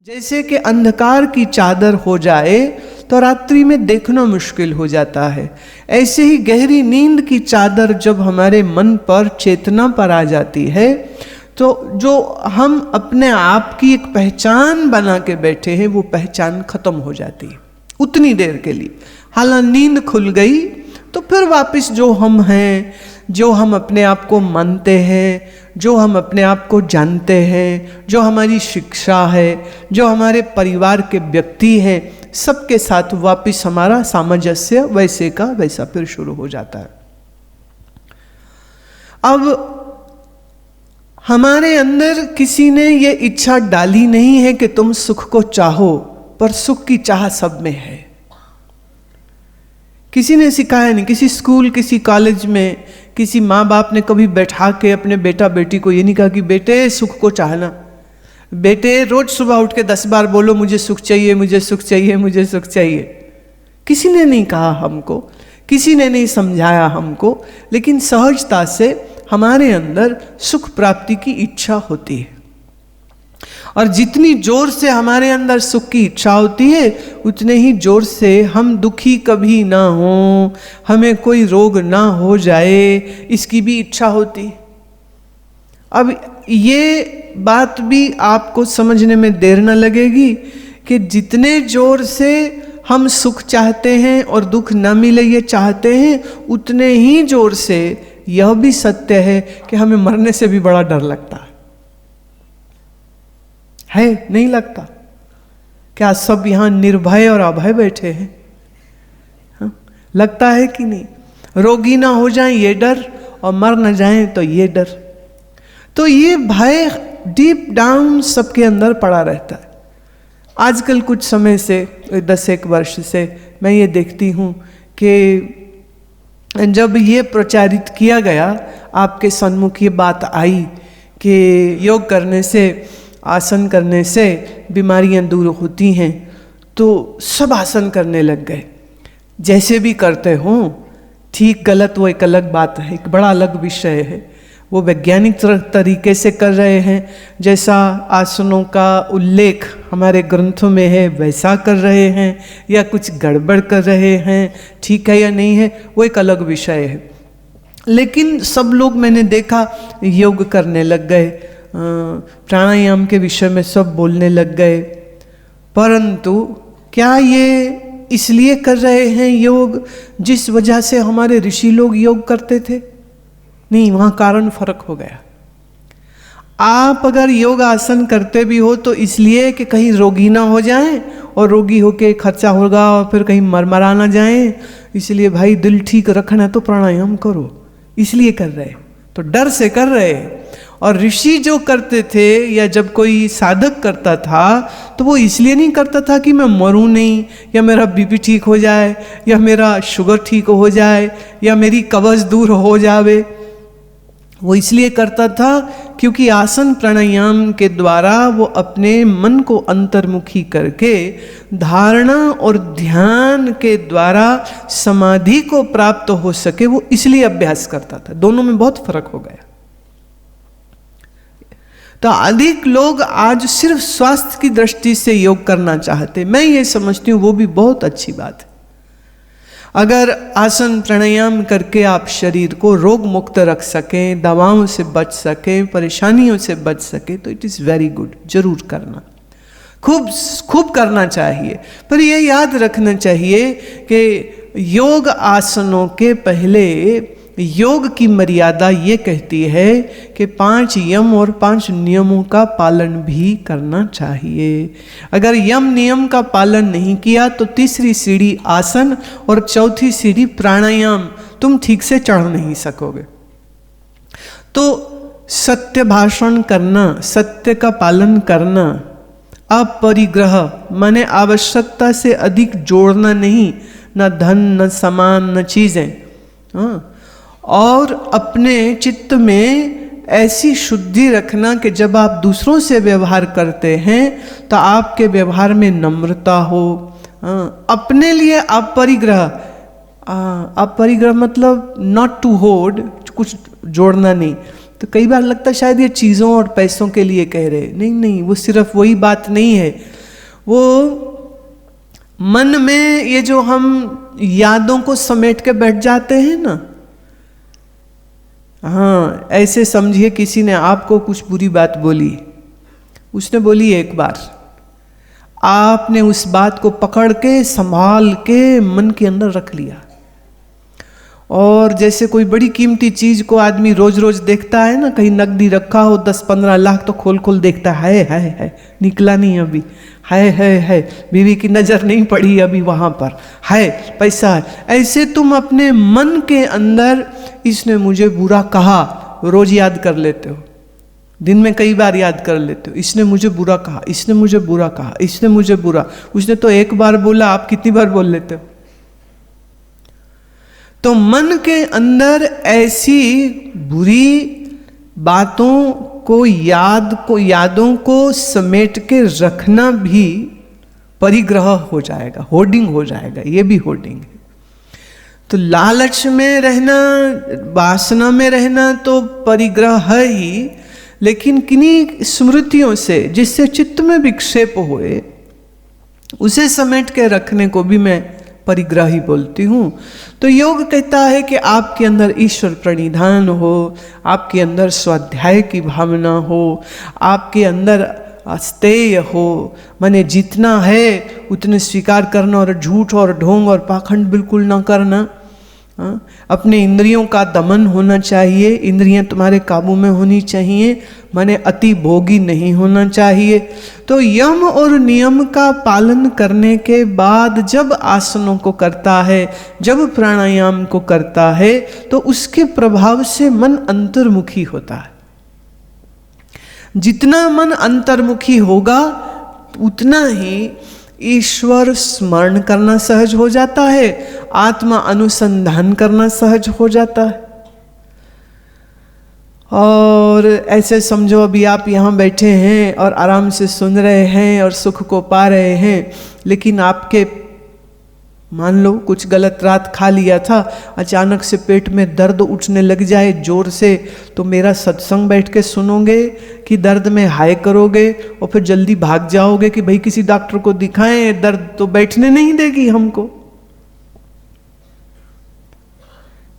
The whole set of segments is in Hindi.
जैसे कि अंधकार की चादर हो जाए तो रात्रि में देखना मुश्किल हो जाता है, ऐसे ही गहरी नींद की चादर जब हमारे मन पर, चेतना पर आ जाती है तो जो हम अपने आप की एक पहचान बना के बैठे हैं वो पहचान खत्म हो जाती है उतनी देर के लिए। हालांकि नींद खुल गई तो फिर वापस जो हम हैं, जो हम अपने आप को मानते हैं, जो हम अपने आप को जानते हैं, जो हमारी शिक्षा है, जो हमारे परिवार के व्यक्ति हैं, सबके साथ वापस हमारा सामंजस्य वैसे का वैसा फिर शुरू हो जाता है। अब हमारे अंदर किसी ने ये इच्छा डाली नहीं है कि तुम सुख को चाहो, पर सुख की चाह सब में है। किसी ने सिखाया नहीं, किसी स्कूल, किसी कॉलेज में किसी माँ बाप ने कभी बैठा के अपने बेटा बेटी को ये नहीं कहा कि बेटे सुख को चाहना, बेटे रोज सुबह उठ के 10 बार बोलो मुझे सुख चाहिए, मुझे सुख चाहिए, मुझे सुख चाहिए। किसी ने नहीं कहा हमको, किसी ने नहीं समझाया हमको, लेकिन सहजता से हमारे अंदर सुख प्राप्ति की इच्छा होती है। और जितनी जोर से हमारे अंदर सुख की इच्छा होती है उतने ही जोर से हम दुखी कभी ना हो, हमें कोई रोग ना हो जाए, इसकी भी इच्छा होती है। अब ये बात भी आपको समझने में देर न लगेगी कि जितने जोर से हम सुख चाहते हैं और दुख न मिले ये चाहते हैं, उतने ही जोर से यह भी सत्य है कि हमें मरने से भी बड़ा डर लगता है नहीं लगता? क्या सब यहाँ निर्भय और अभय बैठे हैं? हाँ? लगता है कि नहीं? रोगी ना हो जाएं ये डर, और मर न जाएं तो ये डर। तो ये भय डीप डाउन सबके अंदर पड़ा रहता है। आजकल कुछ समय से, 10-1 वर्ष से मैं ये देखती हूँ कि जब ये प्रचारित किया गया, आपके सन्मुख ये बात आई कि योग करने से, आसन करने से बीमारियां दूर होती हैं, तो सब आसन करने लग गए। जैसे भी करते हों, ठीक गलत वो एक अलग बात है, एक बड़ा अलग विषय है। वो वैज्ञानिक तरीके से कर रहे हैं, जैसा आसनों का उल्लेख हमारे ग्रंथों में है वैसा कर रहे हैं, या कुछ गड़बड़ कर रहे हैं, ठीक है या नहीं है, वो एक अलग विषय है। लेकिन सब लोग मैंने देखा योग करने लग गए, प्राणायाम के विषय में सब बोलने लग गए। परंतु क्या ये इसलिए कर रहे हैं योग जिस वजह से हमारे ऋषि लोग योग करते थे? नहीं, वहाँ कारण फर्क हो गया। आप अगर योग आसन करते भी हो तो इसलिए कि कहीं रोगी ना हो जाएं, और रोगी होके खर्चा होगा और फिर कहीं मरमरा ना जाएं, इसलिए भाई दिल ठीक रखना है तो प्राणायाम करो, इसलिए कर रहे, तो डर से कर रहे। और ऋषि जो करते थे, या जब कोई साधक करता था, तो वो इसलिए नहीं करता था कि मैं मरूं नहीं, या मेरा बीपी ठीक हो जाए, या मेरा शुगर ठीक हो जाए, या मेरी कब्ज दूर हो जावे। वो इसलिए करता था क्योंकि आसन प्राणायाम के द्वारा वो अपने मन को अंतर्मुखी करके धारणा और ध्यान के द्वारा समाधि को प्राप्त हो सके, वो इसलिए अभ्यास करता था। दोनों में बहुत फर्क हो गया। तो अधिक लोग आज सिर्फ स्वास्थ्य की दृष्टि से योग करना चाहते, मैं ये समझती हूँ वो भी बहुत अच्छी बात है। अगर आसन प्राणायाम करके आप शरीर को रोग मुक्त रख सकें, दवाओं से बच सकें, परेशानियों से बच सकें, तो इट इज़ वेरी गुड, जरूर करना, खूब करना चाहिए। पर यह याद रखना चाहिए कि योग आसनों के पहले योग की मर्यादा ये कहती है कि 5 यम और 5 नियमों का पालन भी करना चाहिए। अगर यम नियम का पालन नहीं किया तो 3री सीढ़ी आसन और 4थी सीढ़ी प्राणायाम तुम ठीक से चढ़ नहीं सकोगे। तो सत्य भाषण करना, सत्य का पालन करना, अपरिग्रह माने आवश्यकता से अधिक जोड़ना नहीं, न धन, न सामान, न चीजें, हाँ। और अपने चित्त में ऐसी शुद्धि रखना कि जब आप दूसरों से व्यवहार करते हैं तो आपके व्यवहार में नम्रता हो। अपने लिए अपरिग्रह, अपरिग्रह मतलब नॉट टू होल्ड, कुछ जोड़ना नहीं, तो कई बार लगता है शायद ये चीज़ों और पैसों के लिए कह रहे। नहीं नहीं, वो सिर्फ वही बात नहीं है। वो मन में ये जो हम यादों को समेट के बैठ जाते हैं ना, हाँ, ऐसे समझिए किसी ने आपको कुछ बुरी बात बोली, उसने बोली एक बार, आपने उस बात को पकड़ के संभाल के मन के अंदर रख लिया। और जैसे कोई बड़ी कीमती चीज को आदमी रोज रोज देखता है ना, कहीं नकदी रखा हो 10-15 लाख तो खोल खोल देखता है, निकला नहीं अभी, है, बीवी की नजर नहीं पड़ी अभी वहां पर, है पैसा है। ऐसे तुम अपने मन के अंदर इसने मुझे बुरा कहा रोज याद कर लेते हो, दिन में कई बार याद कर लेते हो, इसने मुझे बुरा कहा, इसने मुझे बुरा कहा, इसने मुझे बुरा, उसने तो एक बार बोला, आप कितनी बार बोल लेते हो। तो मन के अंदर ऐसी बुरी बातों को, यादों को समेट के रखना भी परिग्रह हो जाएगा, होर्डिंग हो जाएगा, ये भी होर्डिंग है। तो लालच में रहना, वासना में रहना तो परिग्रह है ही, लेकिन किन्हीं स्मृतियों से जिससे चित्त में विक्षेप हुए उसे समेट के रखने को भी मैं परिग्रह ही बोलती हूँ। तो योग कहता है कि आपके अंदर ईश्वर प्रणिधान हो, आपके अंदर स्वाध्याय की भावना हो, आपके अंदर अस्तेय हो, माने जितना है उतने स्वीकार करना और झूठ और ढोंग और पाखंड बिल्कुल ना करना। अपने इंद्रियों का दमन होना चाहिए, इंद्रियां तुम्हारे काबू में होनी चाहिए, माने अति भोगी नहीं होना चाहिए। तो यम और नियम का पालन करने के बाद जब आसनों को करता है, जब प्राणायाम को करता है, तो उसके प्रभाव से मन अंतर्मुखी होता है। जितना मन अंतर्मुखी होगा उतना ही ईश्वर स्मरण करना सहज हो जाता है, आत्मा अनुसंधान करना सहज हो जाता है। और ऐसे समझो अभी आप यहाँ बैठे हैं और आराम से सुन रहे हैं और सुख को पा रहे हैं, लेकिन आपके मान लो कुछ गलत रात खा लिया था, अचानक से पेट में दर्द उठने लग जाए जोर से, तो मेरा सत्संग बैठ के सुनोगे कि दर्द में हाय करोगे और फिर जल्दी भाग जाओगे कि भाई किसी डॉक्टर को दिखाएं, दर्द तो बैठने नहीं देगी हमको।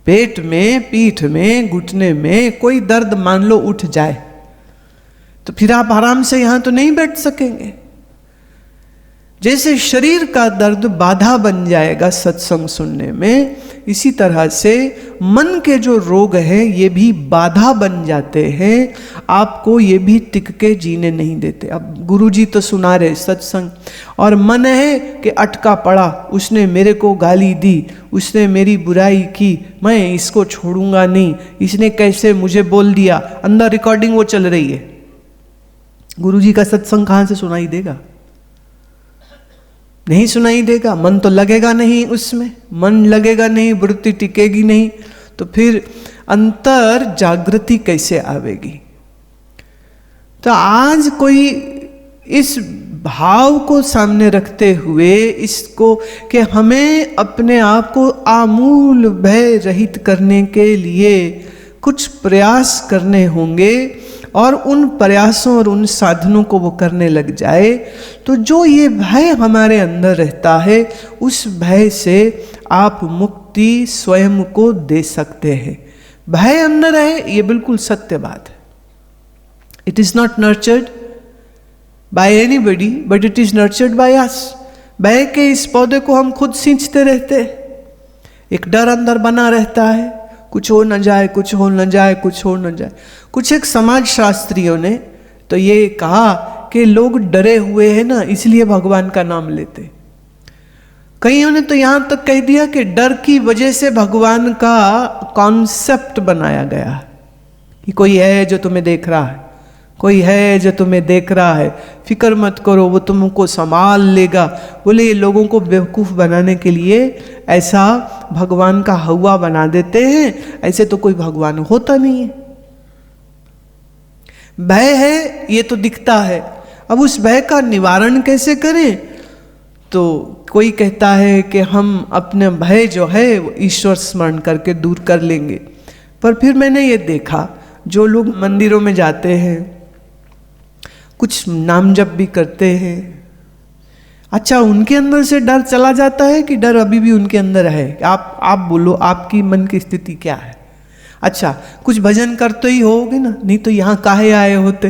पेट में, पीठ में, घुटने में कोई दर्द मान लो उठ जाए तो फिर आप आराम से यहां तो नहीं बैठ सकेंगे। जैसे शरीर का दर्द बाधा बन जाएगा सत्संग सुनने में, इसी तरह से मन के जो रोग हैं ये भी बाधा बन जाते हैं, आपको ये भी टिक के जीने नहीं देते। अब गुरुजी तो सुना रहे सत्संग और मन है कि अटका पड़ा, उसने मेरे को गाली दी, उसने मेरी बुराई की, मैं इसको छोड़ूंगा नहीं, इसने कैसे मुझे बोल दिया, अंदर रिकॉर्डिंग वो चल रही है। गुरुजी का सत्संग कहाँ से सुनाई देगा? नहीं सुनाई देगा, मन तो लगेगा नहीं उसमें, मन लगेगा नहीं, वृत्ति टिकेगी नहीं, तो फिर अंतर जागृति कैसे आवेगी? तो आज कोई इस भाव को सामने रखते हुए इसको कि हमें अपने आप को आमूल भय रहित करने के लिए कुछ प्रयास करने होंगे और उन प्रयासों और उन साधनों को वो करने लग जाए, तो जो ये भय हमारे अंदर रहता है उस भय से आप मुक्ति स्वयं को दे सकते हैं। भय अंदर है ये बिल्कुल सत्य बात है। It is not nurtured bye anybody but it is nurtured by us. भय के इस पौधे को हम खुद सींचते रहते हैं, एक डर अंदर बना रहता है, कुछ हो न जाए, कुछ हो न जाए, कुछ हो न जाए। कुछ एक समाज शास्त्रियों ने तो ये कहा कि लोग डरे हुए हैं ना इसलिए भगवान का नाम लेते। कईयों ने तो यहाँ तक कह दिया कि डर की वजह से भगवान का कॉन्सेप्ट बनाया गया कि कोई है जो तुम्हें देख रहा है, कोई है जो तुम्हें देख रहा है, फिक्र मत करो वो तुमको संभाल लेगा। बोले ये लोगों को बेवकूफ़ बनाने के लिए ऐसा भगवान का हवा बना देते हैं, ऐसे तो कोई भगवान होता नहीं है। भय है ये तो दिखता है, अब उस भय का निवारण कैसे करें? तो कोई कहता है कि हम अपने भय जो है वो ईश्वर स्मरण करके दूर कर लेंगे। पर फिर मैंने ये देखा जो लोग मंदिरों में जाते हैं, कुछ नाम जप भी करते हैं, अच्छा उनके अंदर से डर चला जाता है कि डर अभी भी उनके अंदर है? आप बोलो, आपकी मन की स्थिति क्या है? अच्छा कुछ भजन करते ही होगे ना, नहीं तो यहाँ काहे आए होते,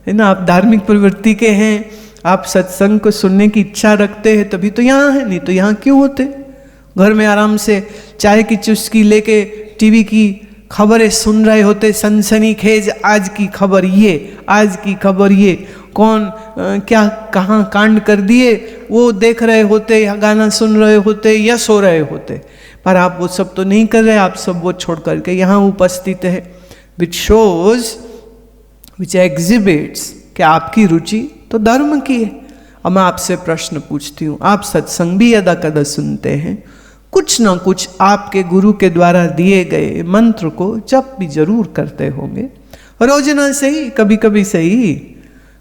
है ना? आप धार्मिक प्रवृत्ति के हैं, आप सत्संग को सुनने की इच्छा रखते हैं, तभी तो यहाँ है, नहीं तो यहाँ क्यों होते? घर में आराम से चाय की चुस्की लेके टीवी की खबरें सुन रहे होते, सनसनीखेज आज की खबर ये, आज की खबर ये, कौन क्या कहाँ कांड कर दिए वो देख रहे होते, या गाना सुन रहे होते, या सो रहे होते। पर आप वो सब तो नहीं कर रहे, आप सब वो छोड़ करके यहाँ उपस्थित है, विच शोज विच एग्जिबिट्स कि आपकी रुचि तो धर्म की है। अब मैं आपसे प्रश्न पूछती हूँ, आप सत्संग भी यदा कदा सुनते हैं, कुछ ना कुछ आपके गुरु के द्वारा दिए गए मंत्र को जप भी जरूर करते होंगे, रोज ना सही, कभी कभी सही,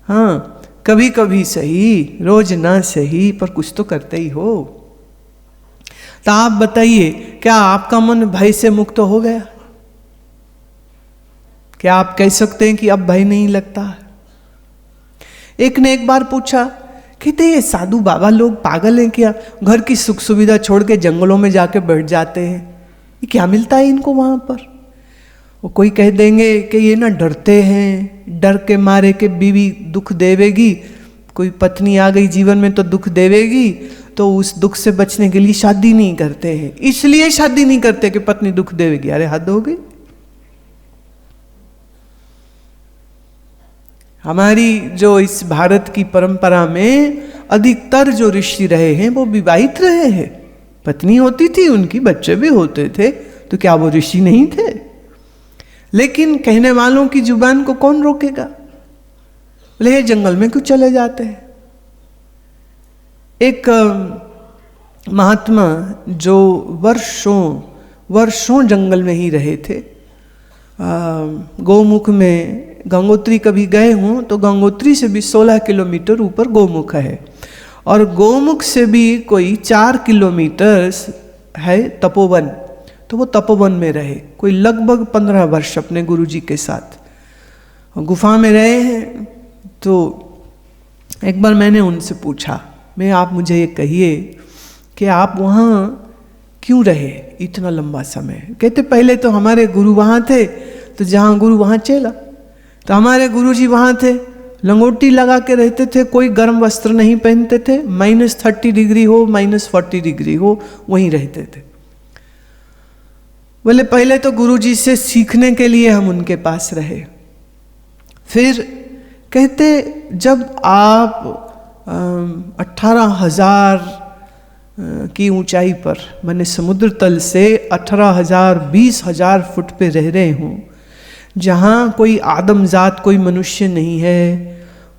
हाँ कभी कभी सही, रोज ना सही, पर कुछ तो करते ही हो। तो आप बताइए, क्या आपका मन भय से मुक्त हो गया? क्या आप कह सकते हैं कि अब भय नहीं लगता है? एक ने एक बार पूछा, कहते ये साधु बाबा लोग पागल हैं क्या, घर की सुख सुविधा छोड़ के जंगलों में जाके बैठ जाते हैं, ये क्या मिलता है इनको वहां पर? वो कोई कह देंगे कि ये ना डरते हैं, डर के मारे के बीवी दुख देवेगी, कोई पत्नी आ गई जीवन में तो दुख देवेगी, तो उस दुख से बचने के लिए शादी नहीं करते हैं, इसलिए शादी नहीं करते कि पत्नी दुख देवेगी। अरे हद हो गई। हमारी जो इस भारत की परंपरा में अधिकतर जो ऋषि रहे हैं वो विवाहित रहे हैं, पत्नी होती थी, उनकी बच्चे भी होते थे, तो क्या वो ऋषि नहीं थे? लेकिन कहने वालों की जुबान को कौन रोकेगा? बोले जंगल में क्यों चले जाते हैं? एक महात्मा जो वर्षों जंगल में ही रहे थे, गौमुख में, गंगोत्री कभी गए हों तो गंगोत्री से भी 16 किलोमीटर ऊपर गौमुख है, और गौमुख से भी कोई 4 किलोमीटर है तपोवन, तो वो तपोवन में रहे कोई लगभग 15 वर्ष अपने गुरुजी के साथ गुफा में रहे हैं। तो एक बार मैंने उनसे पूछा, आप मुझे ये कहिए कि आप वहाँ क्यों रहे इतना लंबा समय? कहते पहले तो हमारे गुरु वहाँ थे, तो जहाँ गुरु वहाँ चेला, तो हमारे गुरुजी वहाँ थे, लंगोटी लगा के रहते थे, कोई गर्म वस्त्र नहीं पहनते थे, -30 डिग्री हो -40 डिग्री हो वहीं रहते थे। बोले पहले तो गुरुजी से सीखने के लिए हम उनके पास रहे, फिर कहते जब आप 18,000 की ऊंचाई पर, माने समुद्र तल से 18,000 20,000 फुट पे रह रहे हों, जहाँ कोई आदमजात, कोई मनुष्य नहीं है,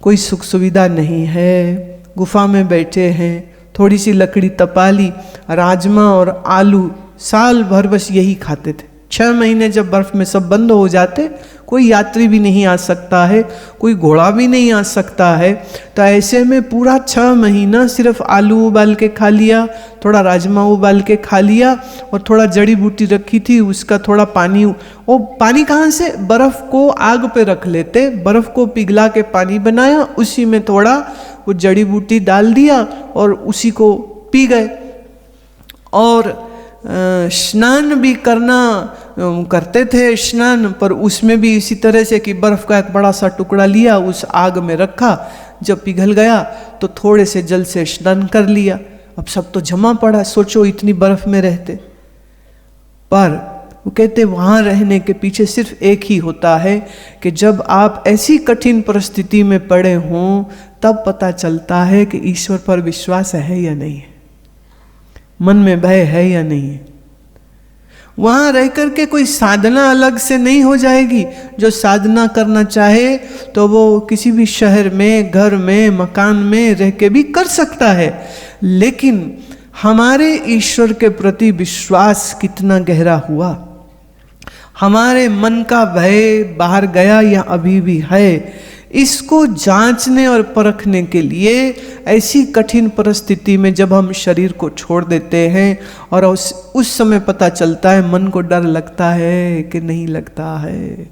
कोई सुख सुविधा नहीं है, गुफा में बैठे हैं, थोड़ी सी लकड़ी तपा ली, राजमा और आलू साल भर बस यही खाते थे। 6 महीने जब बर्फ में सब बंद हो जाते, कोई यात्री भी नहीं आ सकता है, कोई घोड़ा भी नहीं आ सकता है, तो ऐसे में पूरा 6 महीना सिर्फ आलू उबाल के खा लिया, थोड़ा राजमा उबाल के खा लिया, और थोड़ा जड़ी बूटी रखी थी उसका थोड़ा पानी, वो पानी कहाँ से? बर्फ़ को आग पे रख लेते, बर्फ़ को पिघला के पानी बनाया, उसी में थोड़ा वो जड़ी बूटी डाल दिया और उसी को पी गए। और स्नान भी करते थे स्नान, पर उसमें भी इसी तरह से कि बर्फ़ का एक बड़ा सा टुकड़ा लिया, उस आग में रखा, जब पिघल गया तो थोड़े से जल से स्नान कर लिया। अब सब तो जमा पड़ा, सोचो इतनी बर्फ़ में रहते। पर वो कहते वहाँ रहने के पीछे सिर्फ एक ही होता है कि जब आप ऐसी कठिन परिस्थिति में पड़े हों, तब पता चलता है कि ईश्वर पर विश्वास है या नहीं है, मन में भय है या नहीं है। वहाँ रह करके कोई साधना अलग से नहीं हो जाएगी। जो साधना करना चाहे तो वो किसी भी शहर में, घर में, मकान में रह के भी कर सकता है, लेकिन हमारे ईश्वर के प्रति विश्वास कितना गहरा हुआ, हमारे मन का भय बाहर गया या अभी भी है, इसको जांचने और परखने के लिए ऐसी कठिन परिस्थिति में जब हम शरीर को छोड़ देते हैं और उस समय पता चलता है, मन को डर लगता है कि नहीं लगता है।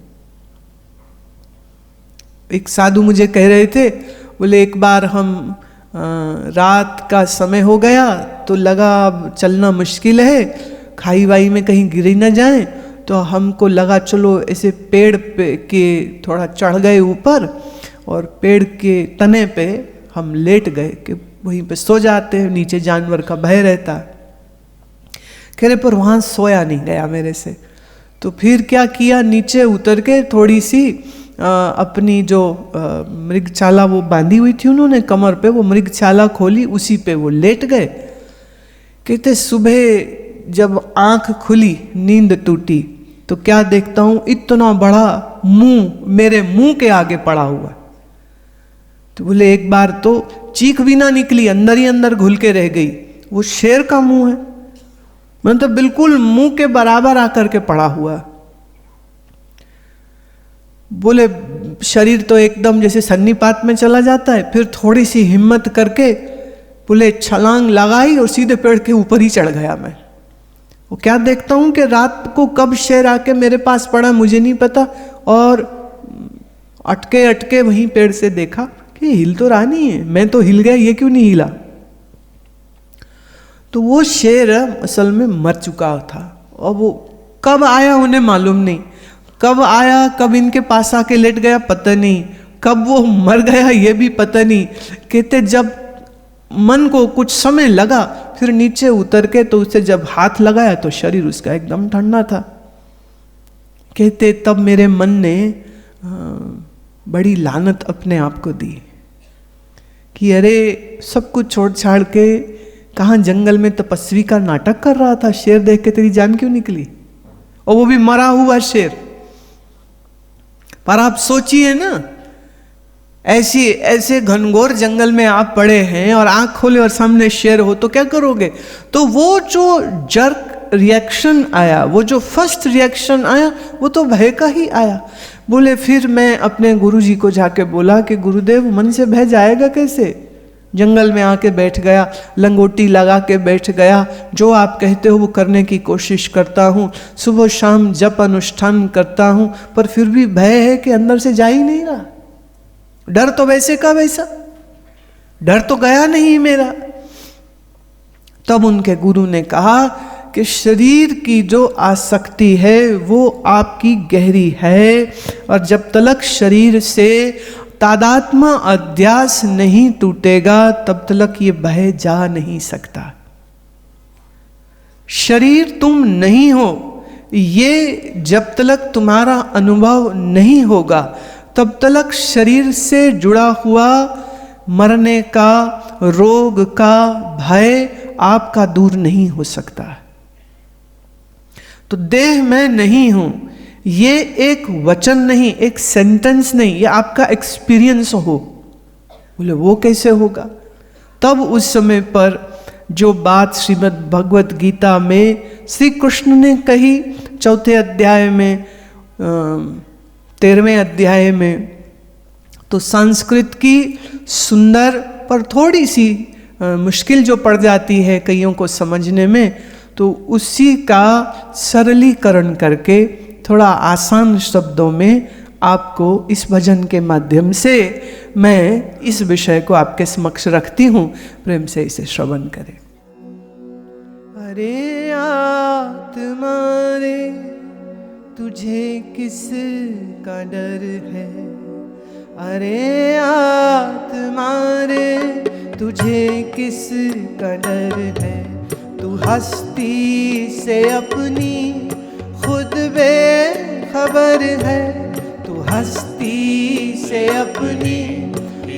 एक साधु मुझे कह रहे थे, बोले एक बार हम रात का समय हो गया तो लगा अब चलना मुश्किल है, खाई वाई में कहीं गिर ही न जाए, तो हमको लगा चलो ऐसे पेड़ पे के थोड़ा चढ़ गए ऊपर और पेड़ के तने पे हम लेट गए कि वहीं पे सो जाते हैं, नीचे जानवर का भय रहता है। कह रहे पर वहाँ सोया नहीं गया मेरे से। तो फिर क्या किया, नीचे उतर के थोड़ी सी अपनी जो मृगशाला वो बांधी हुई थी उन्होंने कमर पे, वो मृगशाला खोली, उसी पे वो लेट गए। कहते सुबह जब आंख खुली, नींद टूटी, तो क्या देखता हूं, इतना बड़ा मुंह मेरे मुंह के आगे पड़ा हुआ। तो बोले एक बार तो चीख भी ना निकली, अंदर ही अंदर घुल के रह गई। वो शेर का मुंह है, मतलब बिल्कुल मुंह के बराबर आकर के पड़ा हुआ। बोले शरीर तो एकदम जैसे सन्नीपात में चला जाता है। फिर थोड़ी सी हिम्मत करके बोले छलांग लगाई और सीधे पेड़ के ऊपर ही चढ़ गया मैं। वो क्या देखता हूं कि रात को कब शेर आके मेरे पास पड़ा मुझे नहीं पता, और अटके अटके वहीं पेड़ से देखा कि हिल तो रहा नहीं है, मैं तो हिल गया, ये क्यों नहीं हिला। तो वो शेर असल में मर चुका था, और वो कब आया उन्हें मालूम नहीं, कब आया कब इनके पास आके लेट गया पता नहीं, कब वो मर गया ये भी पता नहीं। कहते जब मन को कुछ समय लगा, फिर नीचे उतर के तो उसे जब हाथ लगाया तो शरीर उसका एकदम ठंडा था। कहते तब मेरे मन ने बड़ी लानत अपने आप को दी कि अरे सब कुछ छोड़ छाड़ के कहाँ जंगल में तपस्वी का नाटक कर रहा था, शेर देख के तेरी जान क्यों निकली, और वो भी मरा हुआ शेर। पर आप सोचिए ना, ऐसे घनघोर जंगल में आप पड़े हैं और आंख खोले और सामने शेर हो तो क्या करोगे। तो वो जो जर्क रिएक्शन आया, वो जो फर्स्ट रिएक्शन आया, वो तो भय का ही आया। बोले फिर मैं अपने गुरुजी को जाके बोला कि गुरुदेव मन से भय जाएगा कैसे, जंगल में आके बैठ गया, लंगोटी लगा के बैठ गया, जो आप कहते हो वो करने की कोशिश करता हूँ, सुबह शाम जप अनुष्ठान करता हूँ, पर फिर भी भय है कि अंदर से जा ही नहीं रहा। डर तो वैसे का वैसा, डर तो गया नहीं मेरा। तब उनके गुरु ने कहा कि शरीर की जो आसक्ति है वो आपकी गहरी है, और जब तक शरीर से तादात्म्य अध्यास नहीं टूटेगा तब तक ये भय जा नहीं सकता। शरीर तुम नहीं हो, ये जब तक तुम्हारा अनुभव नहीं होगा तब तक शरीर से जुड़ा हुआ मरने का, रोग का भय आपका दूर नहीं हो सकता। तो देह में नहीं हूं, ये एक वचन नहीं, एक सेंटेंस नहीं, ये आपका एक्सपीरियंस हो। बोले वो कैसे होगा। तब उस समय पर जो बात श्रीमद् भगवत गीता में श्री कृष्ण ने कही, 4 अध्याय में 13वें अध्याय में, तो संस्कृत की सुंदर पर थोड़ी सी मुश्किल जो पड़ जाती है कईयों को समझने में, तो उसी का सरलीकरण करके थोड़ा आसान शब्दों में आपको इस भजन के माध्यम से मैं इस विषय को आपके समक्ष रखती हूँ। प्रेम से इसे श्रवण करें। अरे आत्मा रे तुझे किस का डर है, अरे आत्मा रे तुझे किस का डर है, तू हस्ती से अपनी खुद बेखबर है, तू हस्ती से अपनी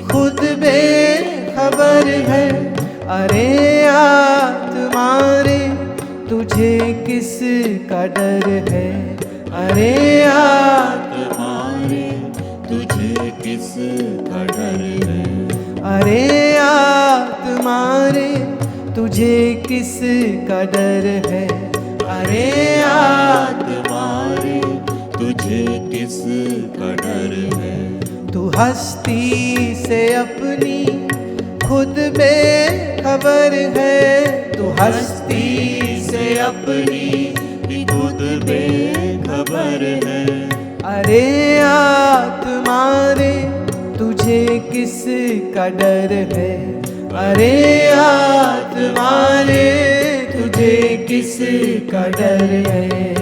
खुद बेखबर है, अरे आत्मा रे तुझे किस का डर है, अरे आत्मा रे तुझे किस का डर है, अरे आत्मा रे तुझे किस का डर है, अरे आत्मा रे तुझे किस का डर है, तू हस्ती से अपनी खुद बेखबर है, तू हस्ती से अपनी खुद बेखबर है, अरे आत्मा रे तुझे किस का डर है। अरे आत्मा रे तुझे किस का डर है।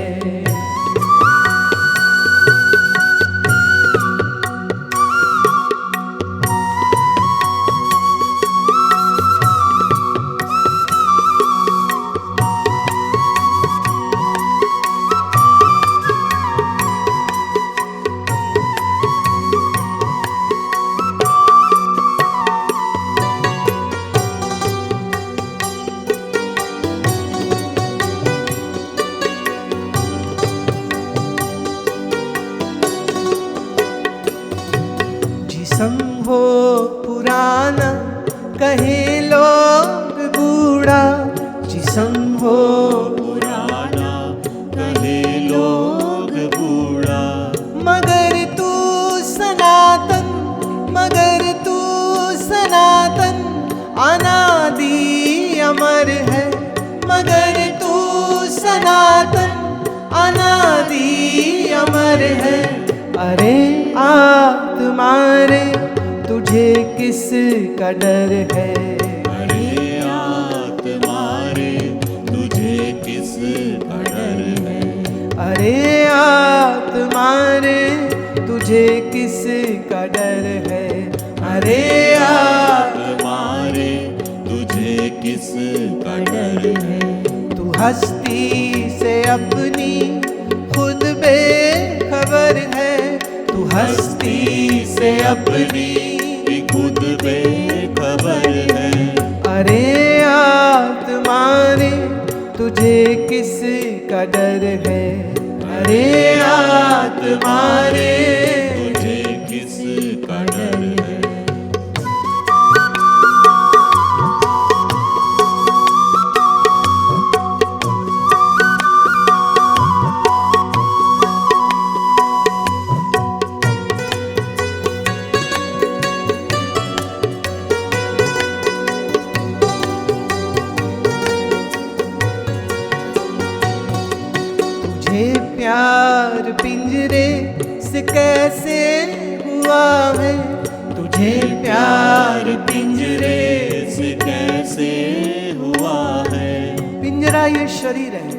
जिस्म हो पुराना कहे लोग बूढ़ा, जिस्म हो पुराना कहे लोग बूढ़ा, मगर तू सनातन, मगर तू सनातन अनादि अमर है। मगर तू सनातन अनादि अमर है। अरे आत्मा रे तुझे किस का डर है। अरे आत्मा रे तुझे किस का डर है। अरे आत्मा रे तुझे किस का डर है। अरे आत्मा रे तुझे किस का डर है। तू हस्ती से अपनी खुद बेखबर है। तू हस्ती से अपनी खुद बेखबर है। अरे आत्मा रे तुझे किस का डर है। अरे आत्मा रे तुझे किस का डर है। तुझे प्यार पिंजरे से कैसे हुआ है। तुझे प्यार पिंजरे से कैसे हुआ है। पिंजरा ये शरीर है,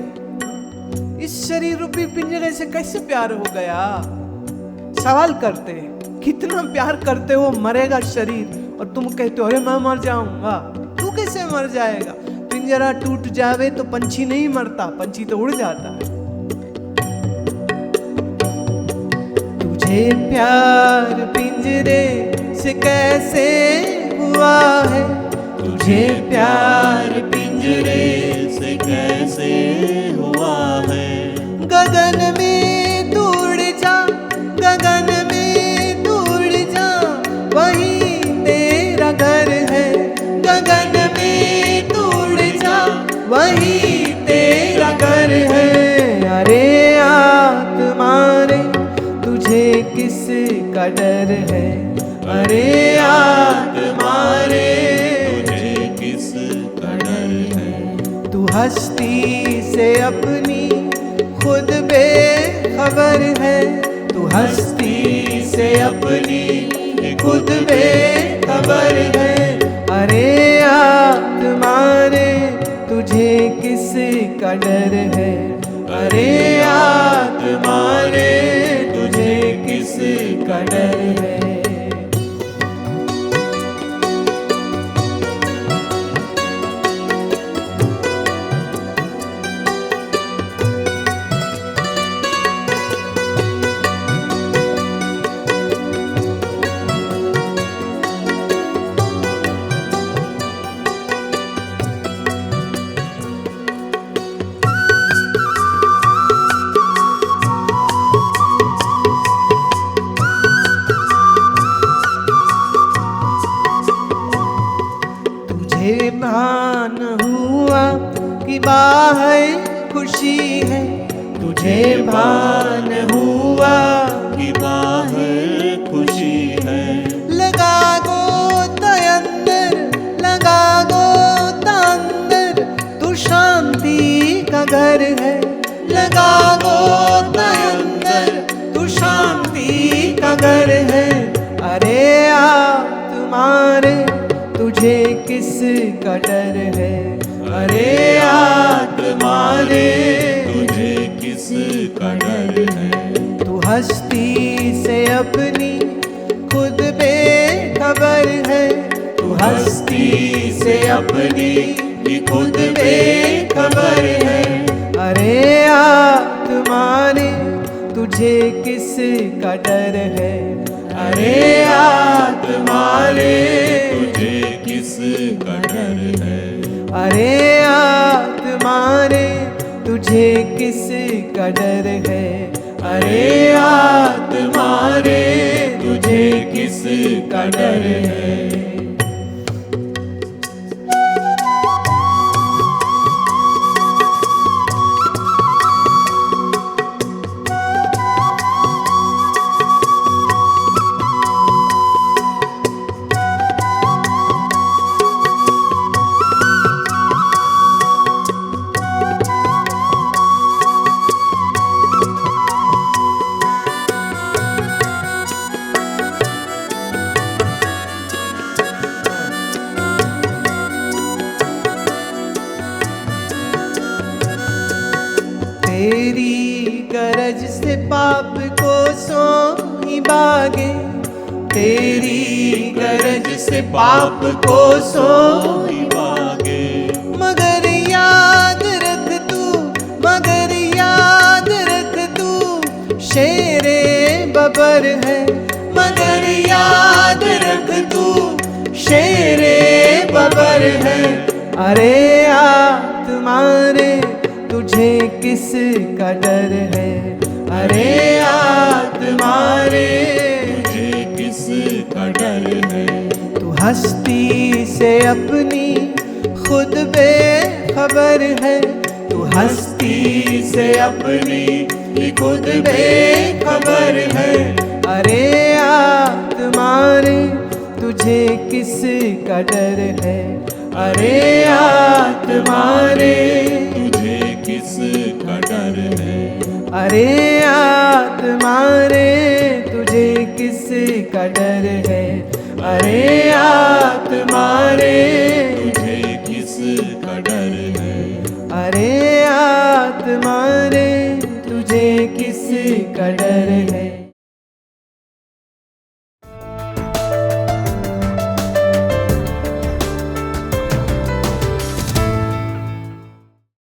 इस शरीर रूपी पिंजरे से कैसे प्यार हो गया। सवाल करते हैं कितना प्यार करते हो, मरेगा शरीर और तुम कहते हो अरे मैं मर जाऊंगा। तू कैसे मर जाएगा। पिंजरा टूट जावे तो पंछी नहीं मरता, पंछी तो उड़ जाता है। तुझे प्यार पिंजरे से कैसे हुआ है। तुझे प्यार पिंजरे से कैसे हुआ है। गगन में तू उड़ जा, गगन में तू उड़ जा, वही तेरा घर है। गगन में तू उड़ जा, वही तेरा घर है। अरे आत्मा रे तुझे किस का डर है। अरे आत्मा रे तुझे किस का डर है। तू हस्ती से अपनी खुद बेखबर है। तू हस्ती से अपनी खुद बेखबर है। अरे आत्मा रे तुझे किस का डर है। अरे आत्मा रे तुझे किस का डर है। तुझे भान हुआ कि बाहर खुशी है। तुझे भान हुआ कि बाहर खुशी है। लगा गो अंदर, लगा गो अंदर, तू शांति का घर है। लगा गो अंदर, तू शांति का घर है। अरे तुझे किस का डर है। अरे आत्मा रे तुझे किस का डर है। तू हस्ती से अपनी खुद बेखबर है। तू हस्ती से अपनी ही खुद बेखबर है। अरे आत्मा रे तुझे किस का डर है। अरे आत्मा रे तुझे किस का डर है। अरे आत्मा रे तुझे किस का डर है। अरे आत्मा रे तुझे किस का डर है। तेरी गरज से पाप को सोई बागे। तेरी गरज से पाप को सोई भागे। मगर याद रख तू, मगर याद रख तू शेरे बबर है। मगर याद रख तू शेरे बबर है। अरे आत्मा रे तुझे किस का डर है। अरे आत्मा रे तुझे किस का डर है। तू हस्ती से अपनी खुद बेखबर है। तू हस्ती से अपनी ही खुद बेखबर है। अरे आत्मा रे तुझे किस का डर है। अरे आत्मा रे तुझे किस का डर है। अरे आत्मा रे तुझे किस का डर है। अरे आत्मा रे तुझे किस का डर है। अरे आत्मा रे तुझे किस का डर है।